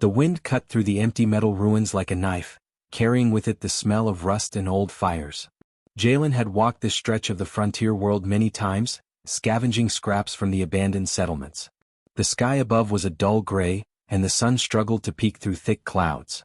The wind cut through the empty metal ruins like a knife, carrying with it the smell of rust and old fires. Jalen had walked this stretch of the frontier world many times, scavenging scraps from the abandoned settlements. The sky above was a dull gray, and the sun struggled to peek through thick clouds.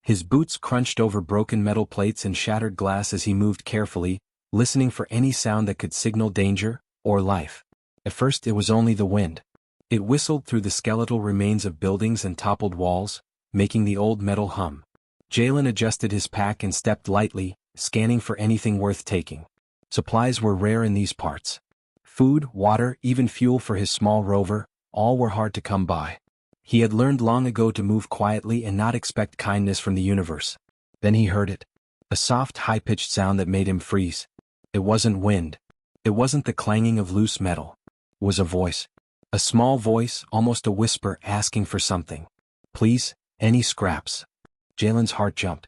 His boots crunched over broken metal plates and shattered glass as he moved carefully, listening for any sound that could signal danger or life. At first it was only the wind. It whistled through the skeletal remains of buildings and toppled walls, making the old metal hum. Jalen adjusted his pack and stepped lightly, scanning for anything worth taking. Supplies were rare in these parts. Food, water, even fuel for his small rover, all were hard to come by. He had learned long ago to move quietly and not expect kindness from the universe. Then he heard it. A soft, high-pitched sound that made him freeze. It wasn't wind. It wasn't the clanging of loose metal. It was a voice. A small voice, almost a whisper, asking for something. Please, any scraps. Jalen's heart jumped.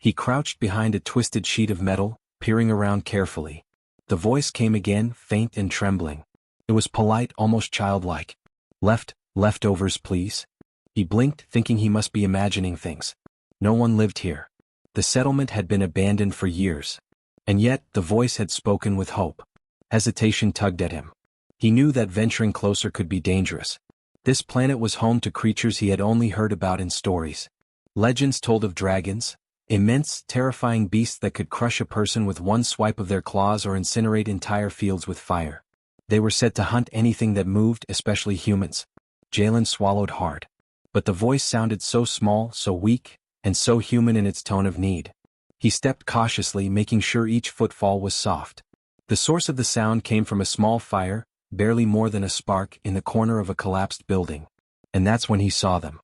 He crouched behind a twisted sheet of metal, peering around carefully. The voice came again, faint and trembling. It was polite, almost childlike. Leftovers, please. He blinked, thinking he must be imagining things. No one lived here. The settlement had been abandoned for years. And yet, the voice had spoken with hope. Hesitation tugged at him. He knew that venturing closer could be dangerous. This planet was home to creatures he had only heard about in stories. Legends told of dragons, immense, terrifying beasts that could crush a person with one swipe of their claws or incinerate entire fields with fire. They were said to hunt anything that moved, especially humans. Jalen swallowed hard. But the voice sounded so small, so weak, and so human in its tone of need. He stepped cautiously, making sure each footfall was soft. The source of the sound came from a small fire, barely more than a spark, in the corner of a collapsed building. And that's when he saw them.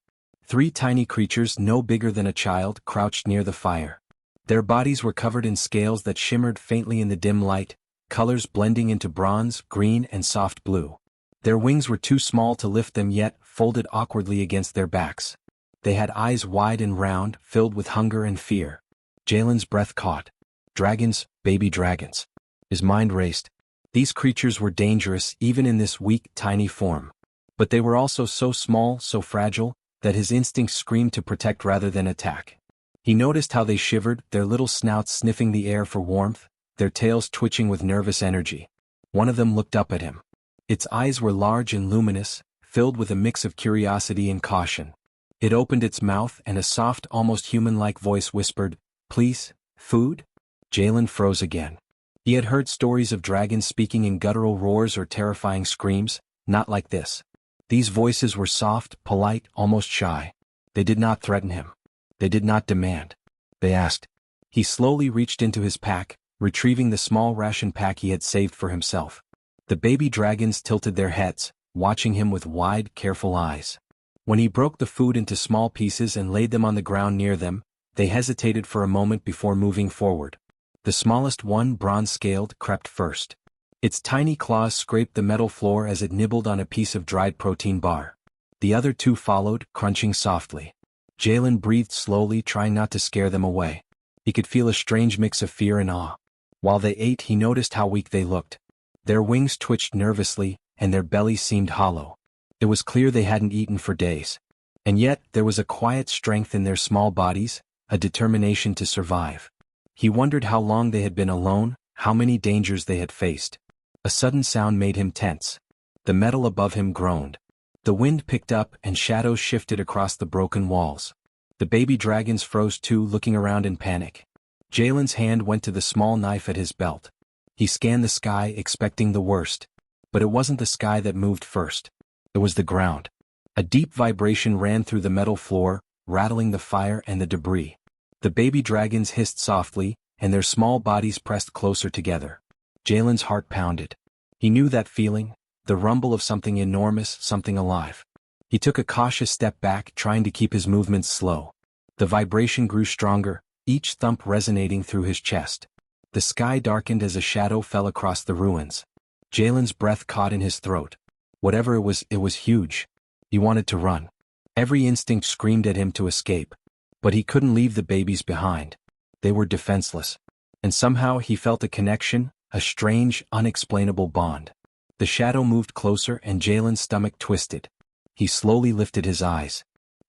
3 tiny creatures no bigger than a child crouched near the fire. Their bodies were covered in scales that shimmered faintly in the dim light, colors blending into bronze, green, and soft blue. Their wings were too small to lift them yet folded awkwardly against their backs. They had eyes wide and round, filled with hunger and fear. Jalen's breath caught. Dragons, baby dragons. His mind raced. These creatures were dangerous even in this weak, tiny form. But they were also so small, so fragile, that his instincts screamed to protect rather than attack. He noticed how they shivered, their little snouts sniffing the air for warmth, their tails twitching with nervous energy. One of them looked up at him. Its eyes were large and luminous, filled with a mix of curiosity and caution. It opened its mouth and a soft, almost human-like voice whispered, "Please, food?" Jalen froze again. He had heard stories of dragons speaking in guttural roars or terrifying screams, not like this. These voices were soft, polite, almost shy. They did not threaten him. They did not demand. They asked. He slowly reached into his pack, retrieving the small ration pack he had saved for himself. The baby dragons tilted their heads, watching him with wide, careful eyes. When he broke the food into small pieces and laid them on the ground near them, they hesitated for a moment before moving forward. The smallest one, bronze-scaled, crept first. Its tiny claws scraped the metal floor as it nibbled on a piece of dried protein bar. The other 2 followed, crunching softly. Jalen breathed slowly, trying not to scare them away. He could feel a strange mix of fear and awe. While they ate, he noticed how weak they looked. Their wings twitched nervously, and their bellies seemed hollow. It was clear they hadn't eaten for days. And yet, there was a quiet strength in their small bodies, a determination to survive. He wondered how long they had been alone, how many dangers they had faced. A sudden sound made him tense. The metal above him groaned. The wind picked up and shadows shifted across the broken walls. The baby dragons froze too, looking around in panic. Jalen's hand went to the small knife at his belt. He scanned the sky, expecting the worst. But it wasn't the sky that moved first. It was the ground. A deep vibration ran through the metal floor, rattling the fire and the debris. The baby dragons hissed softly, and their small bodies pressed closer together. Jalen's heart pounded. He knew that feeling, the rumble of something enormous, something alive. He took a cautious step back, trying to keep his movements slow. The vibration grew stronger, each thump resonating through his chest. The sky darkened as a shadow fell across the ruins. Jalen's breath caught in his throat. Whatever it was huge. He wanted to run. Every instinct screamed at him to escape. But he couldn't leave the babies behind. They were defenseless. And somehow he felt a connection, a strange, unexplainable bond. The shadow moved closer and Jalen's stomach twisted. He slowly lifted his eyes.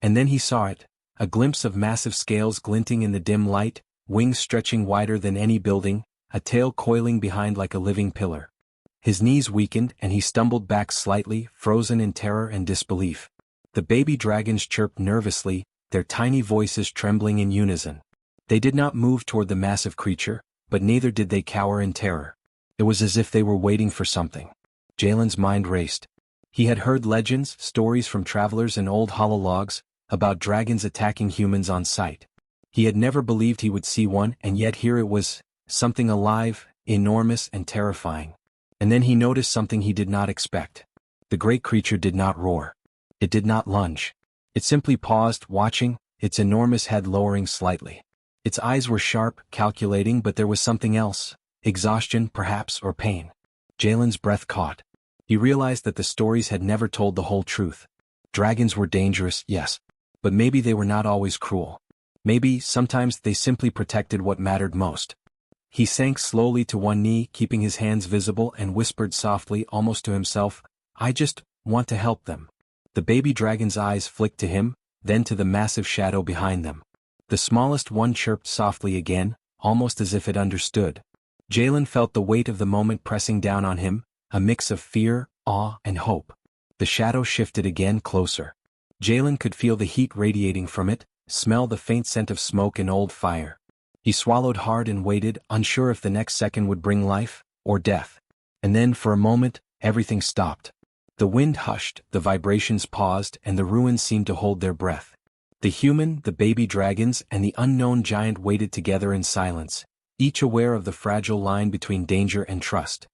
And then he saw it, a glimpse of massive scales glinting in the dim light, wings stretching wider than any building, a tail coiling behind like a living pillar. His knees weakened and he stumbled back slightly, frozen in terror and disbelief. The baby dragons chirped nervously, their tiny voices trembling in unison. They did not move toward the massive creature, but neither did they cower in terror. It was as if they were waiting for something. Jalen's mind raced. He had heard legends, stories from travelers and old holologs, about dragons attacking humans on sight. He had never believed he would see one, and yet here it was, something alive, enormous and terrifying. And then he noticed something he did not expect. The great creature did not roar. It did not lunge. It simply paused, watching, its enormous head lowering slightly. Its eyes were sharp, calculating, but there was something else. Exhaustion, perhaps, or pain. Jalen's breath caught. He realized that the stories had never told the whole truth. Dragons were dangerous, yes. But maybe they were not always cruel. Maybe, sometimes, they simply protected what mattered most. He sank slowly to one knee, keeping his hands visible, and whispered softly, almost to himself, "I just want to help them." The baby dragon's eyes flicked to him, then to the massive shadow behind them. The smallest one chirped softly again, almost as if it understood. Jalen felt the weight of the moment pressing down on him, a mix of fear, awe, and hope. The shadow shifted again closer. Jalen could feel the heat radiating from it, smell the faint scent of smoke and old fire. He swallowed hard and waited, unsure if the next second would bring life, or death. And then, for a moment, everything stopped. The wind hushed, the vibrations paused, and the ruins seemed to hold their breath. The human, the baby dragons, and the unknown giant waited together in silence, each aware of the fragile line between danger and trust.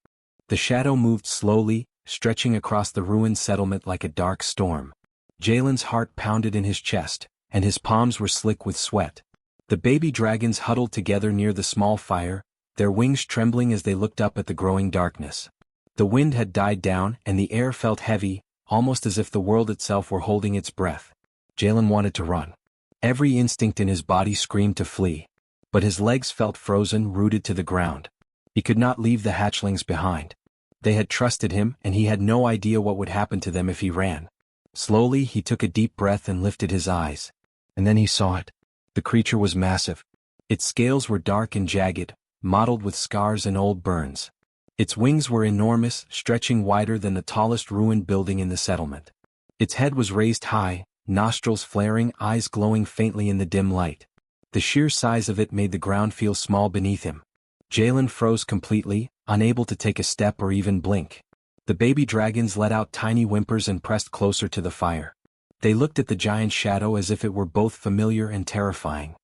The shadow moved slowly, stretching across the ruined settlement like a dark storm. Jalen's heart pounded in his chest, and his palms were slick with sweat. The baby dragons huddled together near the small fire, their wings trembling as they looked up at the growing darkness. The wind had died down, and the air felt heavy, almost as if the world itself were holding its breath. Jalen wanted to run. Every instinct in his body screamed to flee. But his legs felt frozen, rooted to the ground. He could not leave the hatchlings behind. They had trusted him, and he had no idea what would happen to them if he ran. Slowly, he took a deep breath and lifted his eyes. And then he saw it. The creature was massive. Its scales were dark and jagged, mottled with scars and old burns. Its wings were enormous, stretching wider than the tallest ruined building in the settlement. Its head was raised high, nostrils flaring, eyes glowing faintly in the dim light. The sheer size of it made the ground feel small beneath him. Jalen froze completely, unable to take a step or even blink. The baby dragons let out tiny whimpers and pressed closer to the fire. They looked at the giant shadow as if it were both familiar and terrifying.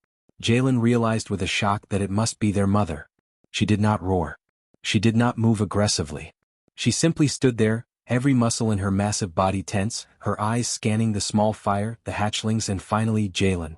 Jalen realized with a shock that it must be their mother. She did not roar. She did not move aggressively. She simply stood there, every muscle in her massive body tense, her eyes scanning the small fire, the hatchlings, and finally Jalen.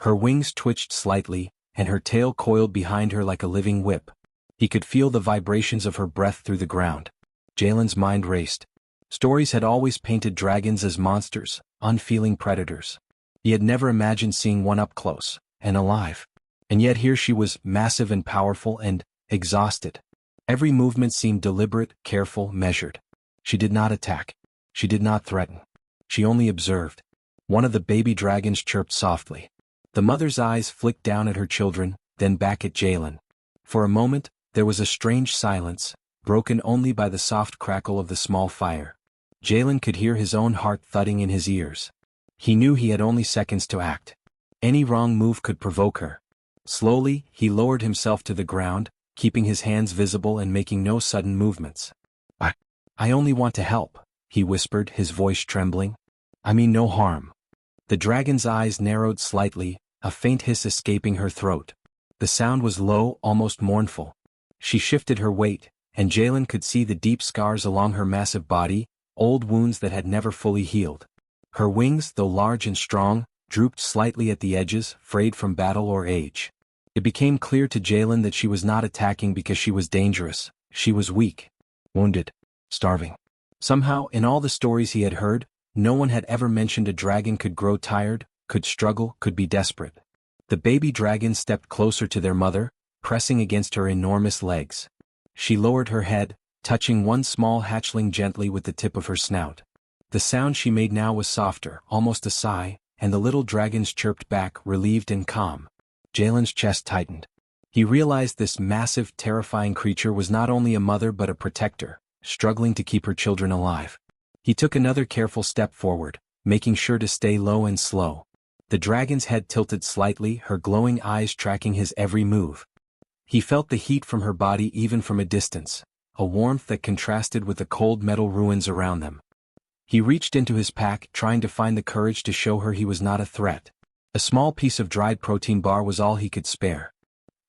Her wings twitched slightly, and her tail coiled behind her like a living whip. He could feel the vibrations of her breath through the ground. Jalen's mind raced. Stories had always painted dragons as monsters, unfeeling predators. He had never imagined seeing one up close, and alive. And yet here she was, massive and powerful and exhausted. Every movement seemed deliberate, careful, measured. She did not attack. She did not threaten. She only observed. One of the baby dragons chirped softly. The mother's eyes flicked down at her children, then back at Jalen. For a moment, there was a strange silence, broken only by the soft crackle of the small fire. Jalen could hear his own heart thudding in his ears. He knew he had only seconds to act. Any wrong move could provoke her. Slowly, he lowered himself to the ground, keeping his hands visible and making no sudden movements. I only want to help," he whispered, his voice trembling. "I mean no harm." The dragon's eyes narrowed slightly, a faint hiss escaping her throat. The sound was low, almost mournful. She shifted her weight, and Jalen could see the deep scars along her massive body, old wounds that had never fully healed. Her wings, though large and strong, drooped slightly at the edges, frayed from battle or age. It became clear to Jalen that she was not attacking because she was dangerous. She was weak, wounded, starving. Somehow, in all the stories he had heard, no one had ever mentioned a dragon could grow tired, could struggle, could be desperate. The baby dragons stepped closer to their mother, pressing against her enormous legs. She lowered her head, touching one small hatchling gently with the tip of her snout. The sound she made now was softer, almost a sigh, and the little dragons chirped back, relieved and calm. Jalen's chest tightened. He realized this massive, terrifying creature was not only a mother but a protector, struggling to keep her children alive. He took another careful step forward, making sure to stay low and slow. The dragon's head tilted slightly, her glowing eyes tracking his every move. He felt the heat from her body even from a distance, a warmth that contrasted with the cold metal ruins around them. He reached into his pack, trying to find the courage to show her he was not a threat. A small piece of dried protein bar was all he could spare.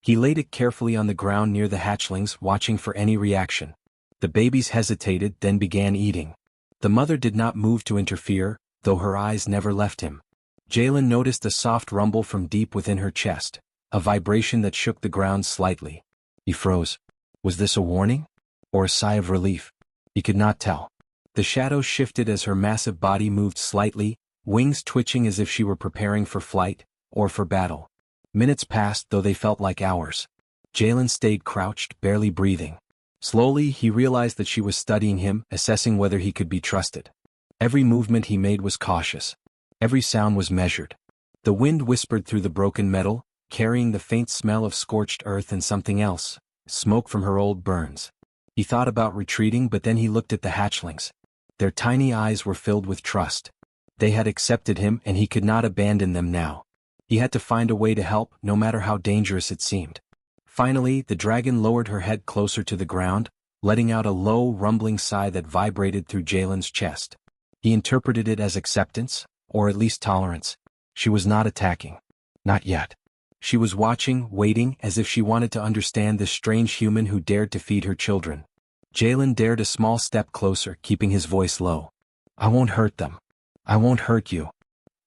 He laid it carefully on the ground near the hatchlings, watching for any reaction. The babies hesitated, then began eating. The mother did not move to interfere, though her eyes never left him. Jalen noticed a soft rumble from deep within her chest, a vibration that shook the ground slightly. He froze. Was this a warning? Or a sigh of relief? He could not tell. The shadows shifted as her massive body moved slightly, wings twitching as if she were preparing for flight, or for battle. Minutes passed, though they felt like hours. Jalen stayed crouched, barely breathing. Slowly, he realized that she was studying him, assessing whether he could be trusted. Every movement he made was cautious. Every sound was measured. The wind whispered through the broken metal, carrying the faint smell of scorched earth and something else, smoke from her old burns. He thought about retreating, but then he looked at the hatchlings. Their tiny eyes were filled with trust. They had accepted him, and he could not abandon them now. He had to find a way to help, no matter how dangerous it seemed. Finally, the dragon lowered her head closer to the ground, letting out a low, rumbling sigh that vibrated through Jalen's chest. He interpreted it as acceptance, or at least tolerance. She was not attacking. Not yet. She was watching, waiting, as if she wanted to understand this strange human who dared to feed her children. Jalen dared a small step closer, keeping his voice low. I won't hurt them. I won't hurt you.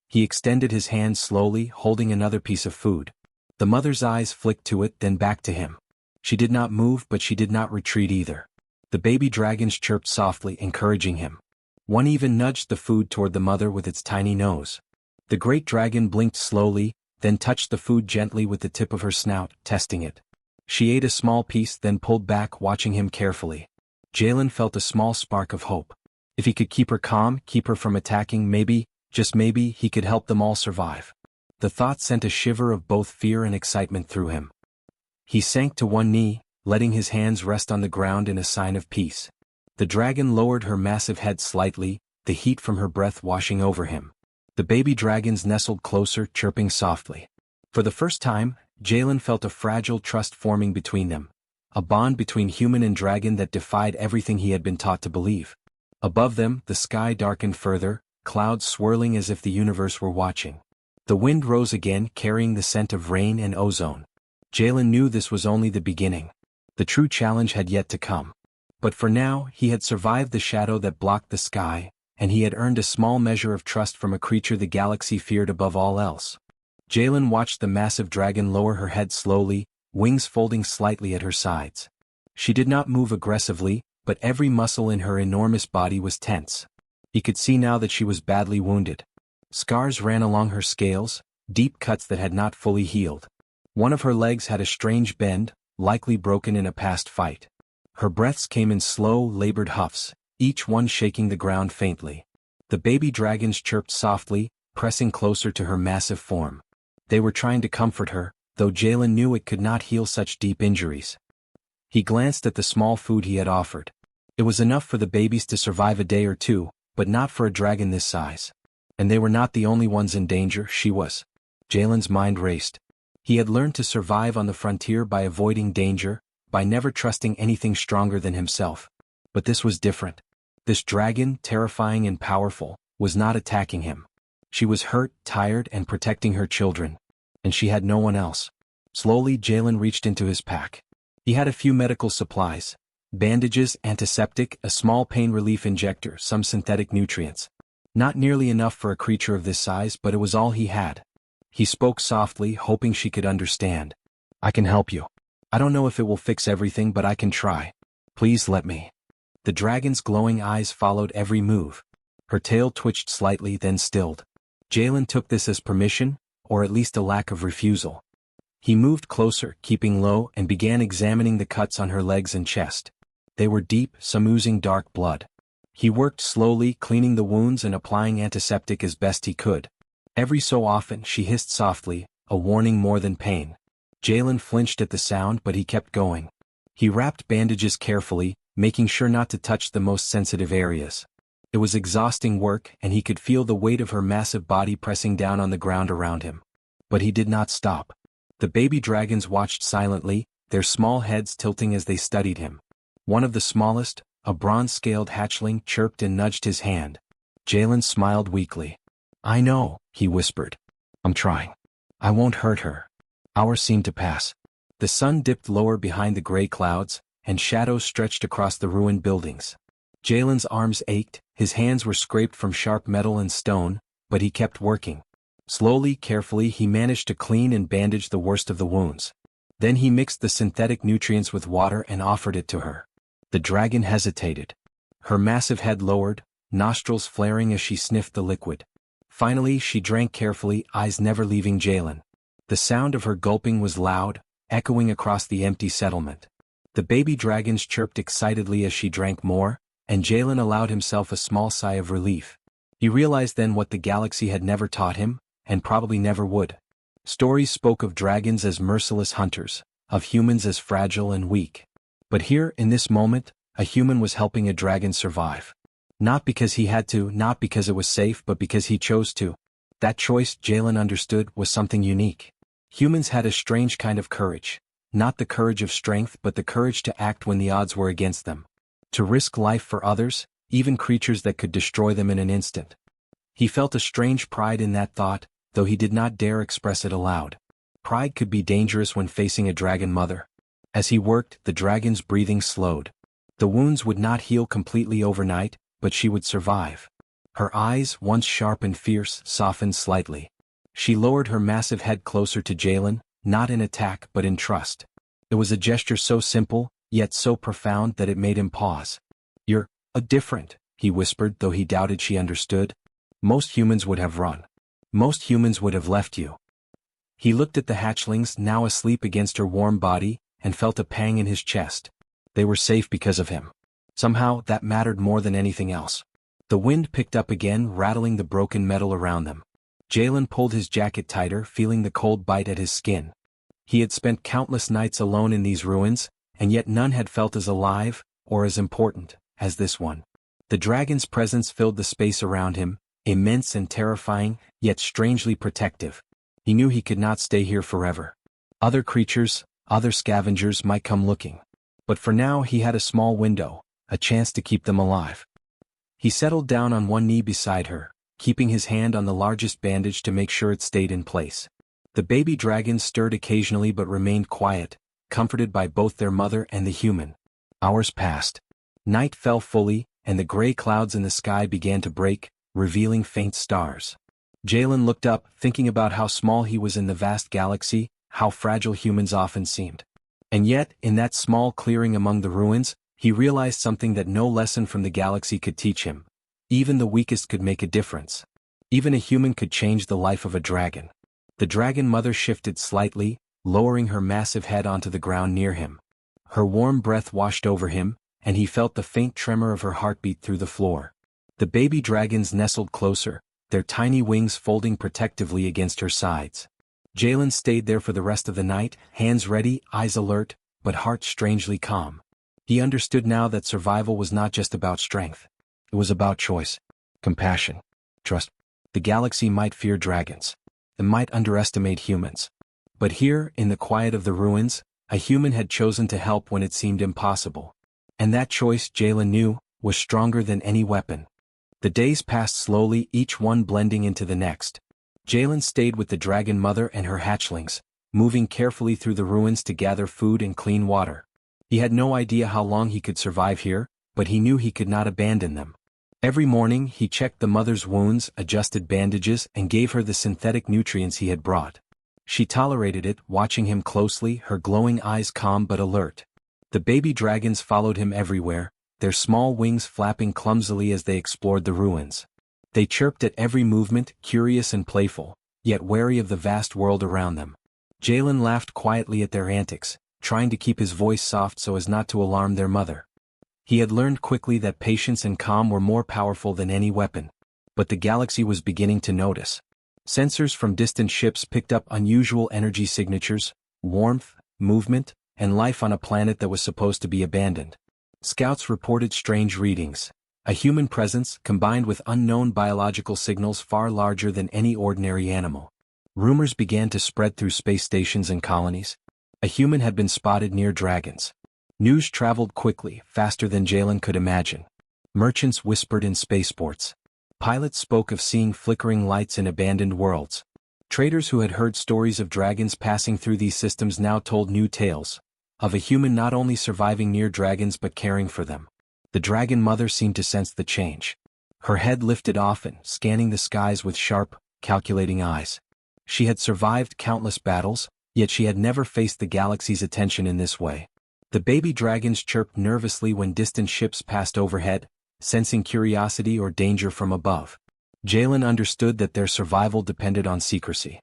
He extended his hand slowly, holding another piece of food. The mother's eyes flicked to it, then back to him. She did not move, but she did not retreat either. The baby dragons chirped softly, encouraging him. One even nudged the food toward the mother with its tiny nose. The great dragon blinked slowly, then touched the food gently with the tip of her snout, testing it. She ate a small piece, then pulled back, watching him carefully. Jalen felt a small spark of hope. If he could keep her calm, keep her from attacking, maybe, just maybe, he could help them all survive. The thought sent a shiver of both fear and excitement through him. He sank to one knee, letting his hands rest on the ground in a sign of peace. The dragon lowered her massive head slightly, the heat from her breath washing over him. The baby dragons nestled closer, chirping softly. For the first time, Jalen felt a fragile trust forming between them, a bond between human and dragon that defied everything he had been taught to believe. Above them, the sky darkened further, clouds swirling as if the universe were watching. The wind rose again, carrying the scent of rain and ozone. Jalen knew this was only the beginning. The true challenge had yet to come. But for now, he had survived the shadow that blocked the sky, and he had earned a small measure of trust from a creature the galaxy feared above all else. Jalen watched the massive dragon lower her head slowly, wings folding slightly at her sides. She did not move aggressively, but every muscle in her enormous body was tense. He could see now that she was badly wounded. Scars ran along her scales, deep cuts that had not fully healed. One of her legs had a strange bend, likely broken in a past fight. Her breaths came in slow, labored huffs, each one shaking the ground faintly. The baby dragons chirped softly, pressing closer to her massive form. They were trying to comfort her, though Jalen knew it could not heal such deep injuries. He glanced at the small food he had offered. It was enough for the babies to survive a day or two, but not for a dragon this size. And they were not the only ones in danger, she was. Jalen's mind raced. He had learned to survive on the frontier by avoiding danger, by never trusting anything stronger than himself. But this was different. This dragon, terrifying and powerful, was not attacking him. She was hurt, tired, and protecting her children. And she had no one else. Slowly, Jalen reached into his pack. He had a few medical supplies. Bandages, antiseptic, a small pain relief injector, some synthetic nutrients. Not nearly enough for a creature of this size, but it was all he had. He spoke softly, hoping she could understand. I can help you. I don't know if it will fix everything, but I can try. Please let me. The dragon's glowing eyes followed every move. Her tail twitched slightly, then stilled. Jalen took this as permission, or at least a lack of refusal. He moved closer, keeping low, and began examining the cuts on her legs and chest. They were deep, some oozing dark blood. He worked slowly, cleaning the wounds and applying antiseptic as best he could. Every so often she hissed softly, a warning more than pain. Jalen flinched at the sound, but he kept going. He wrapped bandages carefully, making sure not to touch the most sensitive areas. It was exhausting work, and he could feel the weight of her massive body pressing down on the ground around him. But he did not stop. The baby dragons watched silently, their small heads tilting as they studied him. One of the smallest, a bronze-scaled hatchling, chirped and nudged his hand. Jalen smiled weakly. "I know," he whispered. "I'm trying. I won't hurt her." Hours seemed to pass. The sun dipped lower behind the gray clouds, and shadows stretched across the ruined buildings. Jalen's arms ached, his hands were scraped from sharp metal and stone, but he kept working. Slowly, carefully, he managed to clean and bandage the worst of the wounds. Then he mixed the synthetic nutrients with water and offered it to her. The dragon hesitated. Her massive head lowered, nostrils flaring as she sniffed the liquid. Finally, she drank carefully, eyes never leaving Jalen. The sound of her gulping was loud, echoing across the empty settlement. The baby dragons chirped excitedly as she drank more, and Jalen allowed himself a small sigh of relief. He realized then what the galaxy had never taught him, and probably never would. Stories spoke of dragons as merciless hunters, of humans as fragile and weak. But here, in this moment, a human was helping a dragon survive. Not because he had to, not because it was safe, but because he chose to. That choice, Jalen understood, was something unique. Humans had a strange kind of courage. Not the courage of strength, but the courage to act when the odds were against them. To risk life for others, even creatures that could destroy them in an instant. He felt a strange pride in that thought, though he did not dare express it aloud. Pride could be dangerous when facing a dragon mother. As he worked, the dragon's breathing slowed. The wounds would not heal completely overnight, but she would survive. Her eyes, once sharp and fierce, softened slightly. She lowered her massive head closer to Jalen, not in attack but in trust. It was a gesture so simple, yet so profound that it made him pause. "You're different," he whispered, though he doubted she understood. "Most humans would have run. Most humans would have left you." He looked at the hatchlings, now asleep against her warm body, and felt a pang in his chest. They were safe because of him. Somehow, that mattered more than anything else. The wind picked up again, rattling the broken metal around them. Jalen pulled his jacket tighter, feeling the cold bite at his skin. He had spent countless nights alone in these ruins, and yet none had felt as alive, or as important, as this one. The dragon's presence filled the space around him, immense and terrifying, yet strangely protective. He knew he could not stay here forever. Other creatures, other scavengers might come looking. But for now he had a small window, a chance to keep them alive. He settled down on one knee beside her, keeping his hand on the largest bandage to make sure it stayed in place. The baby dragons stirred occasionally but remained quiet, comforted by both their mother and the human. Hours passed. Night fell fully, and the gray clouds in the sky began to break, revealing faint stars. Jalen looked up, thinking about how small he was in the vast galaxy, how fragile humans often seemed. And yet, in that small clearing among the ruins, he realized something that no lesson from the galaxy could teach him. Even the weakest could make a difference. Even a human could change the life of a dragon. The dragon mother shifted slightly, lowering her massive head onto the ground near him. Her warm breath washed over him, and he felt the faint tremor of her heartbeat through the floor. The baby dragons nestled closer, their tiny wings folding protectively against her sides. Jalen stayed there for the rest of the night, hands ready, eyes alert, but heart strangely calm. He understood now that survival was not just about strength. It was about choice, compassion, trust. The galaxy might fear dragons. It might underestimate humans. But here, in the quiet of the ruins, a human had chosen to help when it seemed impossible. And that choice, Jalen knew, was stronger than any weapon. The days passed slowly, each one blending into the next. Jalen stayed with the dragon mother and her hatchlings, moving carefully through the ruins to gather food and clean water. He had no idea how long he could survive here, but he knew he could not abandon them. Every morning he checked the mother's wounds, adjusted bandages, and gave her the synthetic nutrients he had brought. She tolerated it, watching him closely, her glowing eyes calm but alert. The baby dragons followed him everywhere, their small wings flapping clumsily as they explored the ruins. They chirped at every movement, curious and playful, yet wary of the vast world around them. Jalen laughed quietly at their antics, trying to keep his voice soft so as not to alarm their mother. He had learned quickly that patience and calm were more powerful than any weapon. But the galaxy was beginning to notice. Sensors from distant ships picked up unusual energy signatures, warmth, movement, and life on a planet that was supposed to be abandoned. Scouts reported strange readings, a human presence combined with unknown biological signals far larger than any ordinary animal. Rumors began to spread through space stations and colonies. A human had been spotted near dragons. News traveled quickly, faster than Jalen could imagine. Merchants whispered in spaceports. Pilots spoke of seeing flickering lights in abandoned worlds. Traders who had heard stories of dragons passing through these systems now told new tales, of a human not only surviving near dragons but caring for them. The dragon mother seemed to sense the change. Her head lifted often, scanning the skies with sharp, calculating eyes. She had survived countless battles, yet she had never faced the galaxy's attention in this way. The baby dragons chirped nervously when distant ships passed overhead, sensing curiosity or danger from above. Jalen understood that their survival depended on secrecy.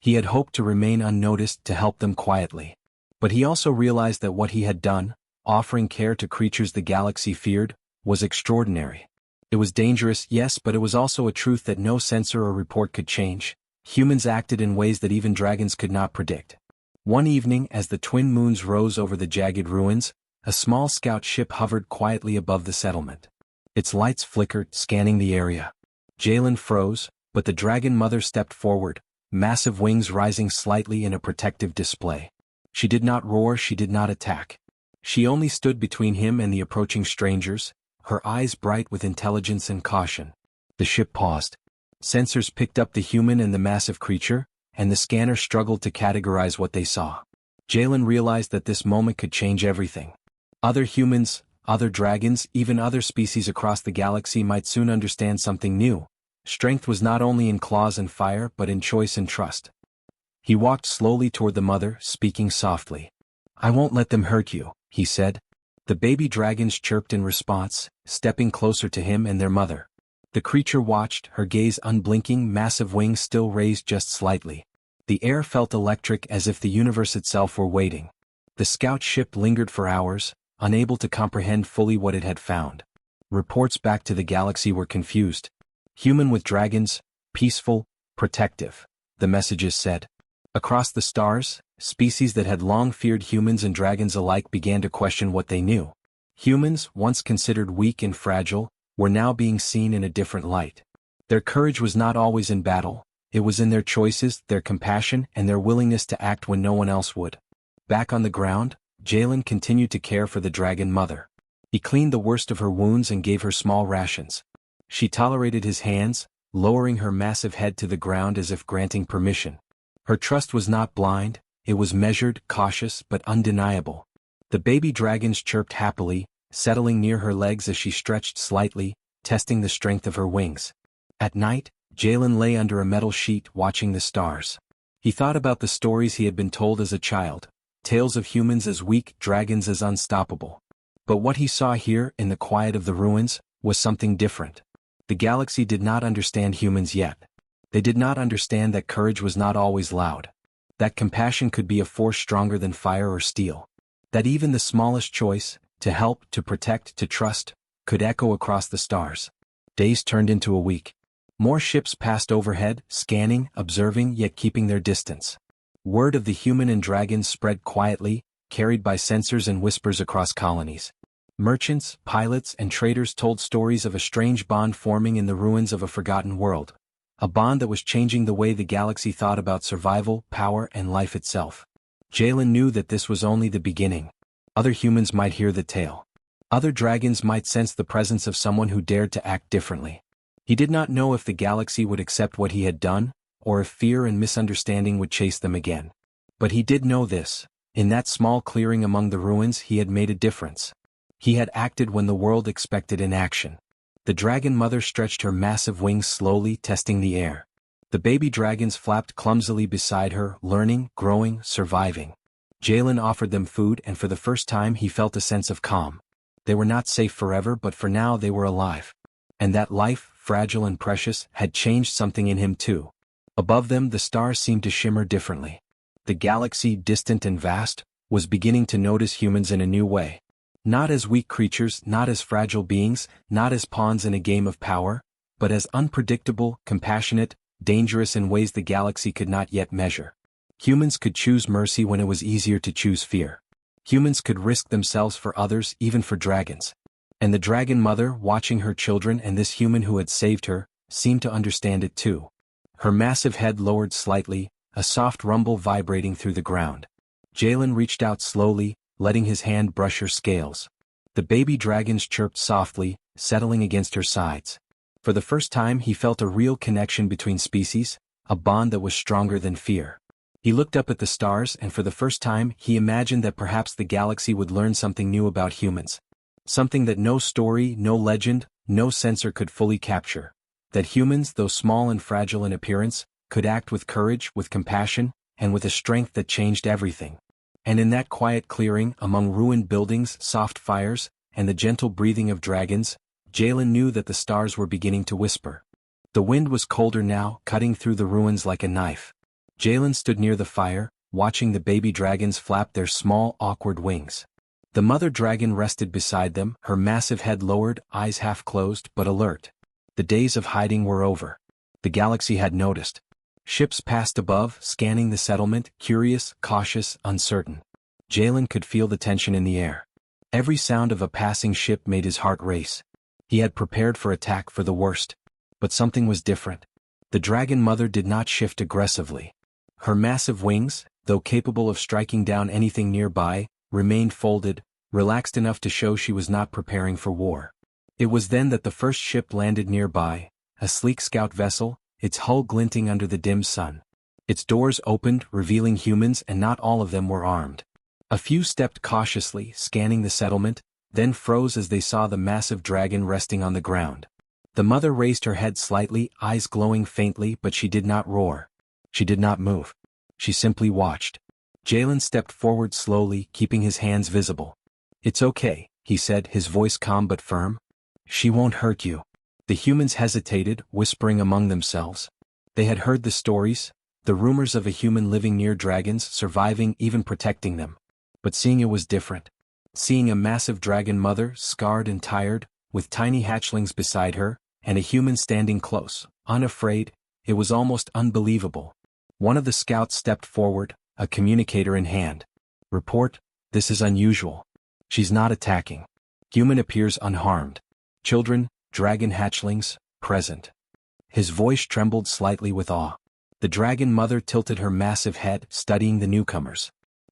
He had hoped to remain unnoticed to help them quietly. But he also realized that what he had done, offering care to creatures the galaxy feared, was extraordinary. It was dangerous, yes, but it was also a truth that no sensor or report could change. Humans acted in ways that even dragons could not predict. One evening, as the twin moons rose over the jagged ruins, a small scout ship hovered quietly above the settlement. Its lights flickered, scanning the area. Jalen froze, but the dragon mother stepped forward, massive wings rising slightly in a protective display. She did not roar, she did not attack. She only stood between him and the approaching strangers, her eyes bright with intelligence and caution. The ship paused. Sensors picked up the human and the massive creature, and the scanner struggled to categorize what they saw. Jalen realized that this moment could change everything. Other humans, other dragons, even other species across the galaxy might soon understand something new. Strength was not only in claws and fire but in choice and trust. He walked slowly toward the mother, speaking softly. "I won't let them hurt you," he said. The baby dragons chirped in response, stepping closer to him and their mother. The creature watched, her gaze unblinking, massive wings still raised just slightly. The air felt electric as if the universe itself were waiting. The scout ship lingered for hours, unable to comprehend fully what it had found. Reports back to the galaxy were confused. Human with dragons, peaceful, protective, the messages said. Across the stars, species that had long feared humans and dragons alike began to question what they knew. Humans, once considered weak and fragile, were now being seen in a different light. Their courage was not always in battle, it was in their choices, their compassion, and their willingness to act when no one else would. Back on the ground, Jalen continued to care for the dragon mother. He cleaned the worst of her wounds and gave her small rations. She tolerated his hands, lowering her massive head to the ground as if granting permission. Her trust was not blind, it was measured, cautious, but undeniable. The baby dragons chirped happily, settling near her legs as she stretched slightly, testing the strength of her wings. At night, Jalen lay under a metal sheet watching the stars. He thought about the stories he had been told as a child, tales of humans as weak, dragons as unstoppable. But what he saw here, in the quiet of the ruins, was something different. The galaxy did not understand humans yet. They did not understand that courage was not always loud. That compassion could be a force stronger than fire or steel. That even the smallest choice, to help, to protect, to trust, could echo across the stars. Days turned into a week. More ships passed overhead, scanning, observing, yet keeping their distance. Word of the human and dragons spread quietly, carried by sensors and whispers across colonies. Merchants, pilots, and traders told stories of a strange bond forming in the ruins of a forgotten world. A bond that was changing the way the galaxy thought about survival, power, and life itself. Jalen knew that this was only the beginning. Other humans might hear the tale. Other dragons might sense the presence of someone who dared to act differently. He did not know if the galaxy would accept what he had done, or if fear and misunderstanding would chase them again. But he did know this: in that small clearing among the ruins he had made a difference. He had acted when the world expected inaction. The dragon mother stretched her massive wings slowly, testing the air. The baby dragons flapped clumsily beside her, learning, growing, surviving. Jalen offered them food, and for the first time he felt a sense of calm. They were not safe forever, but for now they were alive. And that life, fragile and precious, had changed something in him too. Above them the stars seemed to shimmer differently. The galaxy, distant and vast, was beginning to notice humans in a new way. Not as weak creatures, not as fragile beings, not as pawns in a game of power, but as unpredictable, compassionate, dangerous in ways the galaxy could not yet measure. Humans could choose mercy when it was easier to choose fear. Humans could risk themselves for others, even for dragons. And the dragon mother, watching her children and this human who had saved her, seemed to understand it too. Her massive head lowered slightly, a soft rumble vibrating through the ground. Jalen reached out slowly, letting his hand brush her scales. The baby dragons chirped softly, settling against her sides. For the first time he felt a real connection between species, a bond that was stronger than fear. He looked up at the stars and for the first time he imagined that perhaps the galaxy would learn something new about humans. Something that no story, no legend, no censor could fully capture. That humans, though small and fragile in appearance, could act with courage, with compassion, and with a strength that changed everything. And in that quiet clearing, among ruined buildings, soft fires, and the gentle breathing of dragons, Jalen knew that the stars were beginning to whisper. The wind was colder now, cutting through the ruins like a knife. Jalen stood near the fire, watching the baby dragons flap their small, awkward wings. The mother dragon rested beside them, her massive head lowered, eyes half closed but alert. The days of hiding were over. The galaxy had noticed. Ships passed above, scanning the settlement, curious, cautious, uncertain. Jalen could feel the tension in the air. Every sound of a passing ship made his heart race. He had prepared for attack, for the worst. But something was different. The dragon mother did not shift aggressively. Her massive wings, though capable of striking down anything nearby, remained folded, relaxed enough to show she was not preparing for war. It was then that the first ship landed nearby, a sleek scout vessel, its hull glinting under the dim sun. Its doors opened, revealing humans, and not all of them were armed. A few stepped cautiously, scanning the settlement, then froze as they saw the massive dragon resting on the ground. The mother raised her head slightly, eyes glowing faintly, but she did not roar. She did not move. She simply watched. Jalen stepped forward slowly, keeping his hands visible. "It's okay," he said, his voice calm but firm. "She won't hurt you." The humans hesitated, whispering among themselves. They had heard the stories, the rumors of a human living near dragons, surviving, even protecting them. But seeing it was different. Seeing a massive dragon mother, scarred and tired, with tiny hatchlings beside her, and a human standing close, unafraid, it was almost unbelievable. One of the scouts stepped forward, a communicator in hand. "Report, this is unusual. She's not attacking. Human appears unharmed. Children, dragon hatchlings, present." His voice trembled slightly with awe. The dragon mother tilted her massive head, studying the newcomers.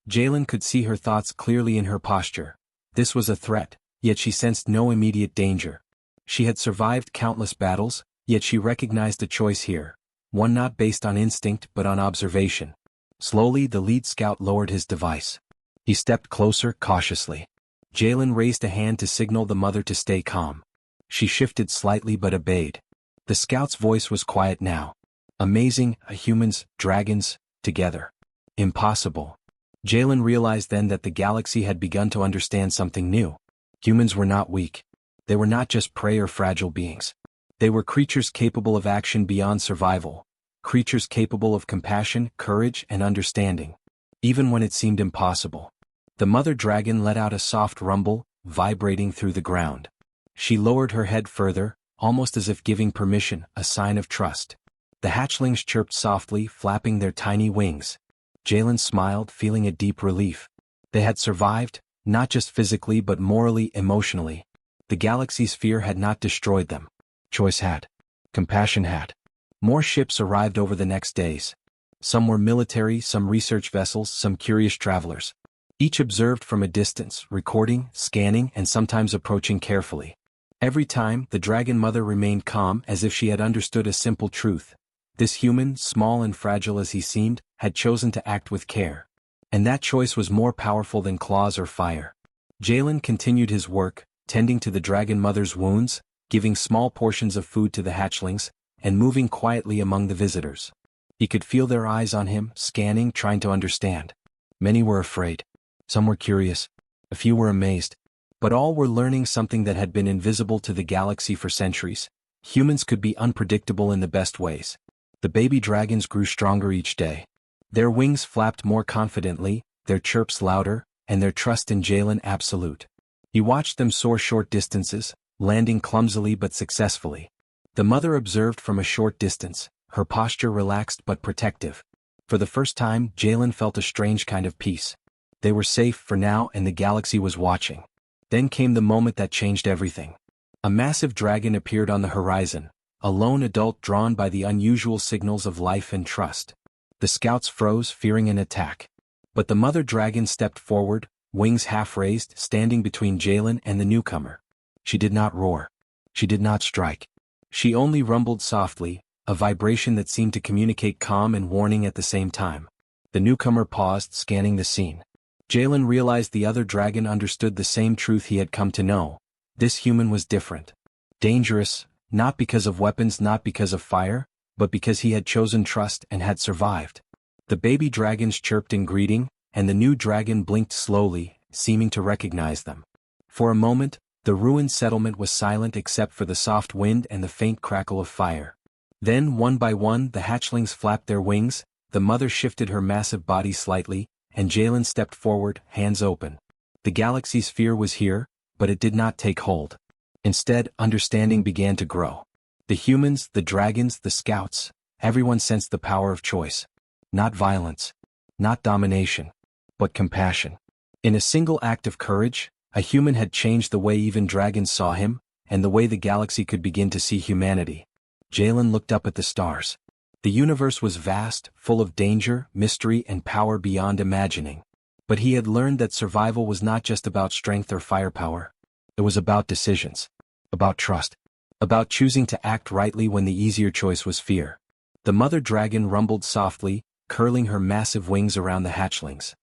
Jalen could see her thoughts clearly in her posture. This was a threat, yet she sensed no immediate danger. She had survived countless battles, yet she recognized a choice here, one not based on instinct but on observation. Slowly the lead scout lowered his device. He stepped closer, cautiously. Jalen raised a hand to signal the mother to stay calm. She shifted slightly but obeyed. The scout's voice was quiet now. "Amazing, humans, dragons, together. Impossible." Jalen realized then that the galaxy had begun to understand something new. Humans were not weak. They were not just prey or fragile beings. They were creatures capable of action beyond survival. Creatures capable of compassion, courage, and understanding. Even when it seemed impossible. The mother dragon let out a soft rumble, vibrating through the ground. She lowered her head further, almost as if giving permission, a sign of trust. The hatchlings chirped softly, flapping their tiny wings. Jalen smiled, feeling a deep relief. They had survived, not just physically but morally, emotionally. The galaxy's fear had not destroyed them. Choice had. Compassion had. More ships arrived over the next days. Some were military, some research vessels, some curious travelers. Each observed from a distance, recording, scanning, and sometimes approaching carefully. Every time, the dragon mother remained calm, as if she had understood a simple truth. This human, small and fragile as he seemed, had chosen to act with care. And that choice was more powerful than claws or fire. Jalen continued his work, tending to the dragon mother's wounds, giving small portions of food to the hatchlings, and moving quietly among the visitors. He could feel their eyes on him, scanning, trying to understand. Many were afraid. Some were curious. A few were amazed. But all were learning something that had been invisible to the galaxy for centuries. Humans could be unpredictable in the best ways. The baby dragons grew stronger each day. Their wings flapped more confidently, their chirps louder, and their trust in Jalen absolute. He watched them soar short distances, landing clumsily but successfully. The mother observed from a short distance, her posture relaxed but protective. For the first time, Jalen felt a strange kind of peace. They were safe for now and the galaxy was watching. Then came the moment that changed everything. A massive dragon appeared on the horizon, a lone adult drawn by the unusual signals of life and trust. The scouts froze, fearing an attack. But the mother dragon stepped forward, wings half raised, standing between Jalen and the newcomer. She did not roar. She did not strike. She only rumbled softly, a vibration that seemed to communicate calm and warning at the same time. The newcomer paused, scanning the scene. Jalen realized the other dragon understood the same truth he had come to know. This human was different. Dangerous, not because of weapons, not because of fire, but because he had chosen trust and had survived. The baby dragons chirped in greeting, and the new dragon blinked slowly, seeming to recognize them. For a moment, the ruined settlement was silent except for the soft wind and the faint crackle of fire. Then, one by one, the hatchlings flapped their wings, the mother shifted her massive body slightly, and Jalen stepped forward, hands open. The galaxy's fear was here, but it did not take hold. Instead, understanding began to grow. The humans, the dragons, the scouts, everyone sensed the power of choice. Not violence, not domination, but compassion. In a single act of courage, a human had changed the way even dragons saw him, and the way the galaxy could begin to see humanity. Jalen looked up at the stars. The universe was vast, full of danger, mystery, and power beyond imagining. But he had learned that survival was not just about strength or firepower. It was about decisions. About trust. About choosing to act rightly when the easier choice was fear. The mother dragon rumbled softly, curling her massive wings around the hatchlings.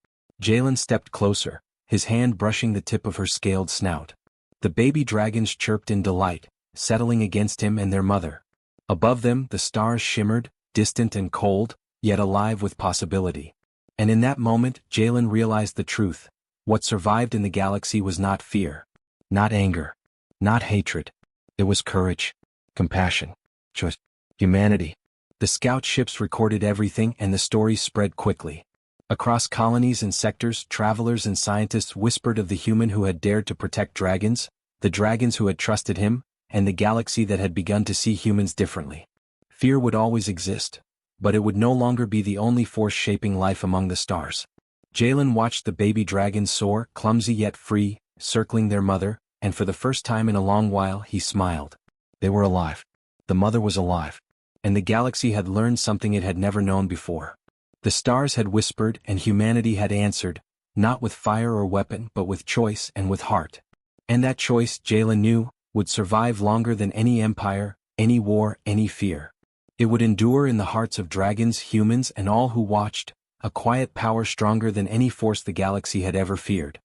Jalen stepped closer, his hand brushing the tip of her scaled snout. The baby dragons chirped in delight, settling against him and their mother. Above them, the stars shimmered, distant and cold, yet alive with possibility. And in that moment, Jalen realized the truth. What survived in the galaxy was not fear. Not anger. Not hatred. It was courage. Compassion. Choice. Humanity. The scout ships recorded everything and the stories spread quickly. Across colonies and sectors, travelers and scientists whispered of the human who had dared to protect dragons, the dragons who had trusted him, and the galaxy that had begun to see humans differently. Fear would always exist, but it would no longer be the only force shaping life among the stars. Jalen watched the baby dragons soar, clumsy yet free, circling their mother, and for the first time in a long while he smiled. They were alive. The mother was alive. And the galaxy had learned something it had never known before. The stars had whispered and humanity had answered, not with fire or weapon but with choice and with heart. And that choice, Jalen knew, would survive longer than any empire, any war, any fear. It would endure in the hearts of dragons, humans, and all who watched, a quiet power stronger than any force the galaxy had ever feared.